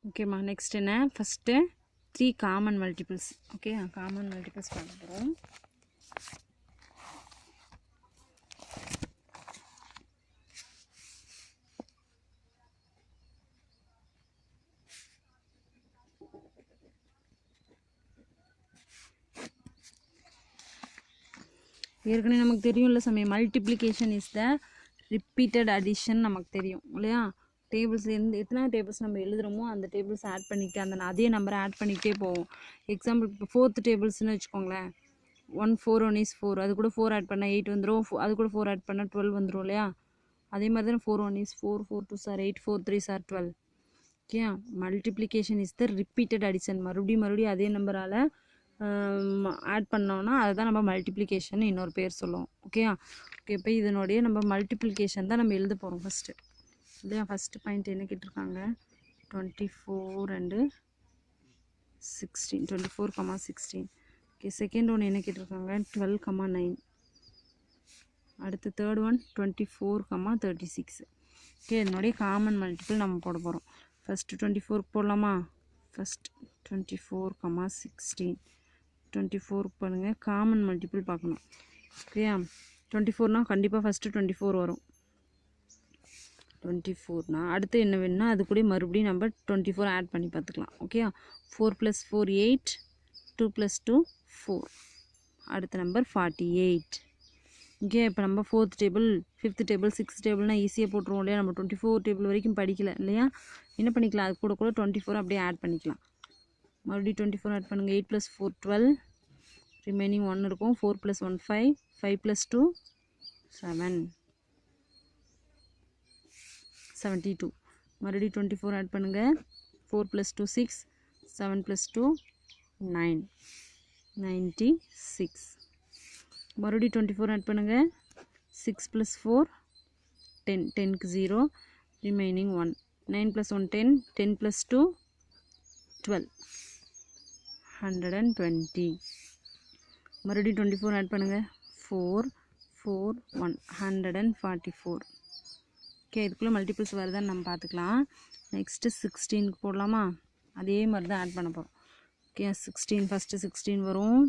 ஓகேம்மா, நெக்ஸ்ட் என்ன, first 3 common multiples. Okay, common multiples பார்க்க போகிறோம். ஏற்கனவே நமக்கு தெரியும்ல சமயம், multiplication is the repeated addition நமக்கு தெரியும் இல்லையா. டேபிள்ஸ் எத்தனை டேபிள்ஸ் நம்ம எழுதுகிறோமோ அந்த டேபிள்ஸ் ஆட் பண்ணிக்கிட்டு அந்த அதே நம்பரை ஆட் பண்ணிக்கிட்டே போவோம். எக்ஸாம்பிள் இப்போ 4th டேபிள்ஸ்னு வச்சுக்கோங்களேன். 1 4 1 is 4, அது கூட 4 ஆட் பண்ணால் 8 வந்துடும். அது கூட 4 ஆட் பண்ணால் 12 வந்துடும் இல்லையா. அதே மாதிரி தான் 4 1 is 4, 4 2 are 8, 4 3 are 12. Okay, multiplication is the repeated addition. மறுபடியும் அதே நம்பரால் ஆட் பண்ணோன்னா அதுதான் நம்ம மல்டிப்ளிகேஷன் இன்னொரு பேர் சொல்லுவோம். ஓகே, இப்போ இதனுடைய நம்ம மல்டிப்ளிகேஷன் தான் நம்ம எழுத போகிறோம் ஃபஸ்ட்டு இல்லையா. ஃபஸ்ட்டு பாயிண்ட் என்ன கேட்டிருக்காங்க, 24 and 16, 24, 16. ஓகே, செகண்ட் ஒன் என்ன கேட்டிருக்காங்க, 12, 9. அடுத்து தேர்ட் ஒன் 24, 36. ஓகே, இதனுடைய காமன் மல்டிபிள் நம்ம போட போகிறோம். ஃபஸ்ட்டு 24 போடலாமா. ஃபஸ்ட் 24, 16. 24 பண்ணுங்கள், காமன் மல்டிபிள் பார்க்கணும். ஓகேயா, 24னால் கண்டிப்பாக ஃபஸ்ட்டு 24 வரும். 24னா அடுத்து என்ன வேணும்னா அது கூட மறுபடியும் நம்ம 24 ஆட் பண்ணி பார்த்துக்கலாம். ஓகே, 4 + 4 8, 2 + 2 4. அடுத்த நம்பர் 48. ஓகே, இப்போ நம்ம 4th table, 5th table, 6th டேபிள்னால் ஈஸியாக போட்டுருவோம் இல்லையா. நம்ம 24 டேபிள் வரைக்கும் படிக்கல இல்லையா. என்ன பண்ணிக்கலாம், அது கூட 24 அப்படியே ஆட் பண்ணிக்கலாம். மறுபடியும் 24 ஆட் பண்ணுங்கள். 8 + 4 12, ரிமைனிங் 1 இருக்கும். 4 + 1 5, 5 + 2 7, 72. மறுபடியும் 24 ஆட் பண்ணுங்கள். 4 + 2 6, 7 + 2 9, 96. மறுபடியும் 24 ஆட் பண்ணுங்கள். 6 + 4 10, 10க்கு 0, ரிமைனிங் 1. 9 + 1 10, 10 + 2 12, 120. மறுபடியும் 24 ஆட் பண்ணுங்கள். 4 4 1, 144. ஓகே, இதுக்குள்ளே மல்டிபிள்ஸ் வருதான்னு நம்ம பார்த்துக்கலாம். நெக்ஸ்ட்டு 16க்கு போடலாமா. அதே மாதிரி தான் ஆட் பண்ண போகிறோம். ஓகே, 16 ஃபஸ்ட்டு 16 வரும்.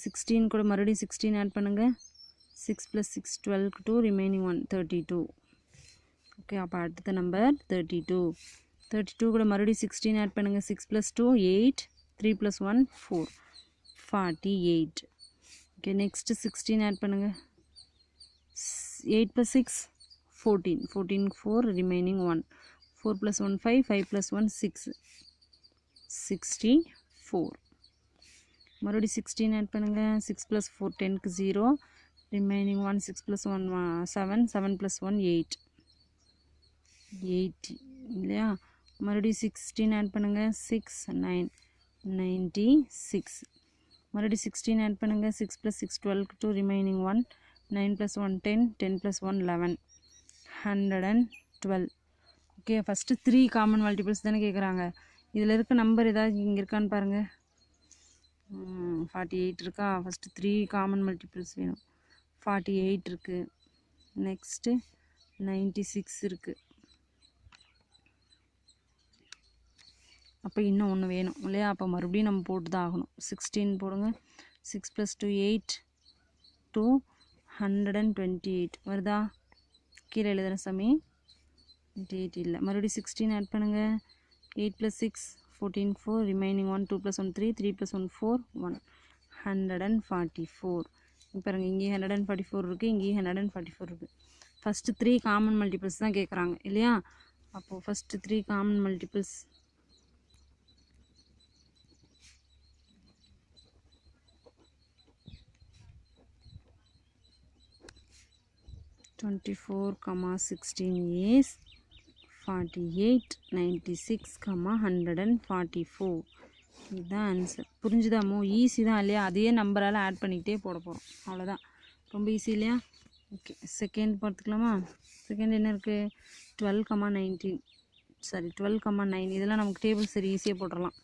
16 கூட மறுபடியும் 16 ஆட் பண்ணுங்கள். 6 + 6 12க்கு 2, ரிமைனிங் 1 32. ஓகே, அப்போ அடுத்த நம்பர் 32. 32 கூட மறுபடியும் 16 ஆட் பண்ணுங்கள். 6 + 2 8, 3 + 1 4, 48. ஓகே, நெக்ஸ்ட்டு 16 ஆட் பண்ணுங்கள். 8 + 6 14, 14க்கு 4, ரிமைனிங் 1. 4 + 1 5, 5 + 1 6, 64. மறுபடியும் 16 ஆட் பண்ணுங்கள். 6 + 4 10க்கு 0, ரிமைனிங் 1. 6 + 1 7, 7 + 1 8, 80 இல்லையா. மறுபடியும் 16 ஆட் பண்ணுங்கள். 6 9, 96. மறுபடியும் 16 ஆட் பண்ணுங்கள். 6 + 6 12க்கு 2, remaining 1. 9 + 1 10, 10 + 1 11, 112. Okay, first 3 common multiples தானே கேட்குறாங்க. இதில் இருக்க நம்பர் ஏதாவது இங்கே இருக்கான்னு பாருங்கள். 48 இருக்கா. ஃபஸ்ட்டு 3 காமன் மல்டிபிள்ஸ் வேணும். 48 இருக்குது. நெக்ஸ்ட்டு 96 இருக்குது. அப்போ இன்னும் ஒன்று வேணும் இல்லையா. அப்போ மறுபடியும் நம்ம போட்டு தான் ஆகணும். 16 போடுங்க. 6 + 2 8, 228 வருதா. கீழே எழுதுகிற சாமி 28 இல்லை. மறுபடியும் 16 ஆட் பண்ணுங்கள். 8 + 6 14 4, ரிமைனிங் 1. 2 + 1 3, 3 + 1 4 1, 144. பாருங்கள், இங்கேயும் 144 இருக்குது, இங்கேயும் 144 இருக்குது. ஃபஸ்ட்டு 3 காமன் மல்டிபிள்ஸ் தான் கேட்குறாங்க இல்லையா. அப்போது ஃபஸ்ட்டு 3 காமன் மல்டிபிள்ஸ் 24, 16 is 48, 96, 144. இதுதான் ஆன்சர். புரிஞ்சுதாமோ? ஈஸி தான் இல்லையா. அதே நம்பரால் ஆட் பண்ணிக்கிட்டே போட போகிறோம், அவ்வளோதான். ரொம்ப ஈஸி இல்லையா. Okay, second பார்த்துக்கலாமா. செகண்ட் என்ன இருக்குது, 12, 19. சாரி 12, 9. இதெல்லாம் நமக்கு டேபிள் சரி ஈஸியாக போட்டுடலாம்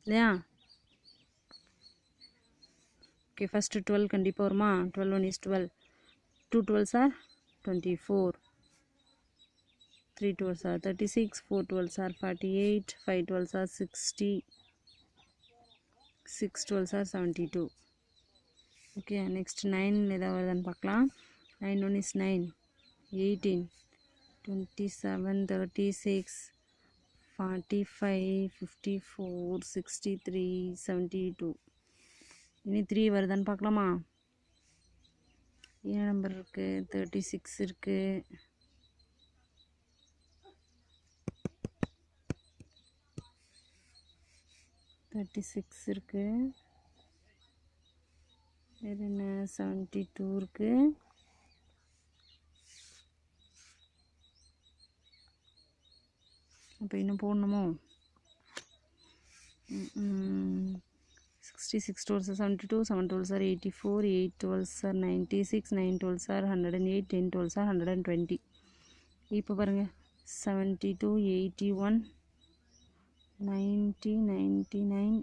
இல்லையா. ஓகே, ஃபஸ்ட்டு 12 கண்டிப்பாக வருமா. 12 1 is 12, 2 12s are 24. 3 12s are 36, 4 12s are 48, 5 12s are 60, 6 12s are 72. Okay, next 9 ஏதாவது வருதான்னு பார்க்கலாம். 9 1 is 9, 18, 27, 36, 45, 54, 63, 72. இனி 3 வருதான்னு பார்க்கலாமா? என்ன நம்பர் இருக்குது? 36 இருக்குது, 36 இருக்குது, வேறு என்ன 72 இருக்குது, அப்போ இன்னும் போடணுமோ? 66 12s are 72, 7 12s are 84, 8 12s are 96, 9 12s are 108, 10 12s are 120. இப்போ பாருங்கள் 72, 81, 90, 99,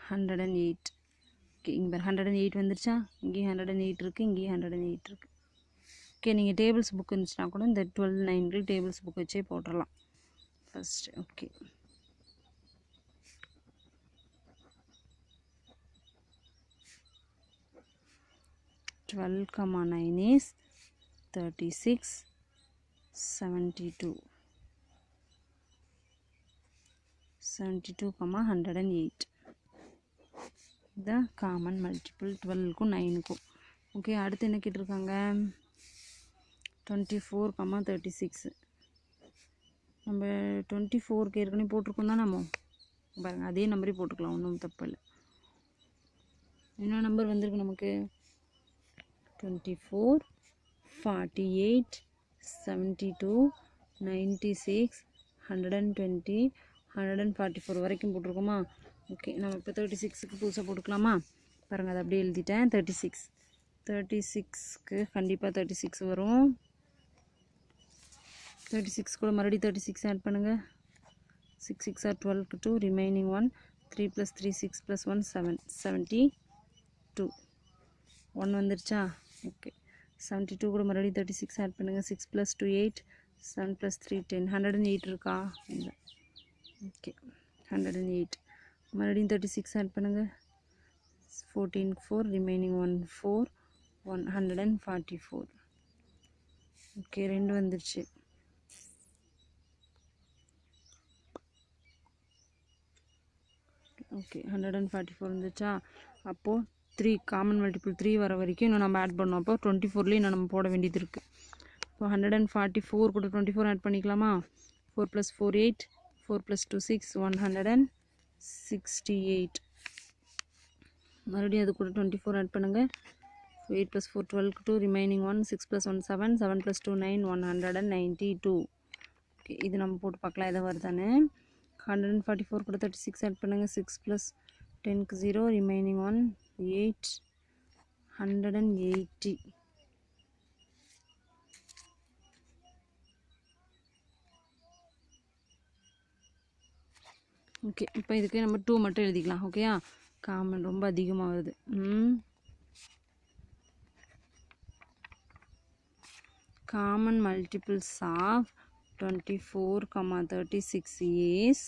108. ஓகே, இங்கே பாரு 108 வந்துருச்சா? இங்கேயும் 108 இருக்குது, இங்கேயும் 108 இருக்குது. ஓகே, நீங்கள் டேபிள்ஸ் புக் இருந்துச்சுன்னா கூட இந்த 12 9 டேபிள்ஸ் புக் வச்சே போட்டுடலாம் first. Okay, twelve comma 9 is 36, 72, 72 comma 108. இதுதான் காமன் மல்டிபிள் 12க்கும் 9க்கும். ஓகே, அடுத்து என்ன கேட்டிருக்காங்க? 24 கமா 36. நம்ம 24க்கு ஏற்கனவே போட்டிருக்கோம் தான். நம்ம பாருங்கள் அதே நம்பரே போட்டுக்கலாம், ஒன்றும் தப்பு இல்லை. என்ன நம்பர் வந்திருக்கு நமக்கு? 24, 48, 72, 96, 120, 144 வரைக்கும் போட்டிருக்கோமா? ஓகே, நம்ம இப்போ 36க்கு புதுசாக போட்டுக்கலாமா? பாருங்கள் அதை அப்படியே எழுதிட்டேன். 36க்கு கண்டிப்பாக 36 வரும். 36 கூட மறுபடியும் 36 ஆட் பண்ணுங்கள். 6 6 are 12, 2 ரிமைனிங் 1, 3 + 3 6 + 1 7, 72. 1 வந்துருச்சா? ஓகே, 72 கூட மறுபடியும் 36 ஆட் பண்ணுங்கள். 6 + 2 8, 7 + 3 10, 108 இருக்கா? இல்லை. ஓகே, 108. மறுபடியும் 36 ஆட் பண்ணுங்கள். 14 4 ரிமைனிங் 1 4, 144. ஓகே, 2 வந்துருச்சு. ஓகே, 144 வந்துச்சா? அப்போது 3 காமன் மல்டிபிள் 3 வர வரைக்கும் இன்னும் நம்ம ஆட் பண்ணோம். அப்போ 24லேயும் இன்னும் நம்ம போட வேண்டியது இருக்குது. இப்போ 144 கூட 24 ஆட் பண்ணிக்கலாமா? 4 + 4 8, 4 + 2 6, 168. மறுபடியும் அது கூட 24 ஆட் பண்ணுங்கள். 8 + 4 12, 2 ரிமைனிங் 1, 6 + 1 7, 7 + 2 9, 192. ஓகே, இது நம்ம போட்டு பார்க்கலாம் எதை வருதானே. 144 கூட 36 ஆட் பண்ணுங்கள். 6 + 10க்கு 0 ரிமைனிங் 1 8, 180. ஓகே, இப்போ இதுக்கு நம்ம 2 மட்டும் எழுதிக்கலாம். ஓகேயா? காமன் ரொம்ப அதிகமாக வருது. காமன் மல்டிபிள்ஸ் ஆஃப் 24, 36 இஸ்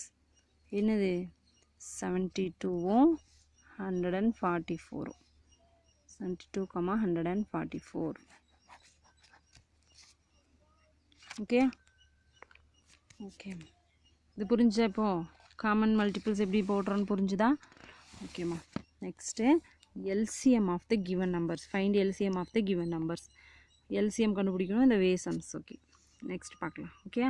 என்னது? 72ம் 144. 72, 144. ஓகே ஓகே, இது புரிஞ்சா? இப்போது காமன் மல்டிபிள்ஸ் எப்படி போடுறோன்னு புரிஞ்சுதா? ஓகேம்மா. Next LCM of the given numbers. Find LCM of the given numbers. LCM கண்டுபிடிக்கணும், இந்த வே சம்ஸ். ஓகே, நெக்ஸ்ட் பார்க்கலாம். ஓகே.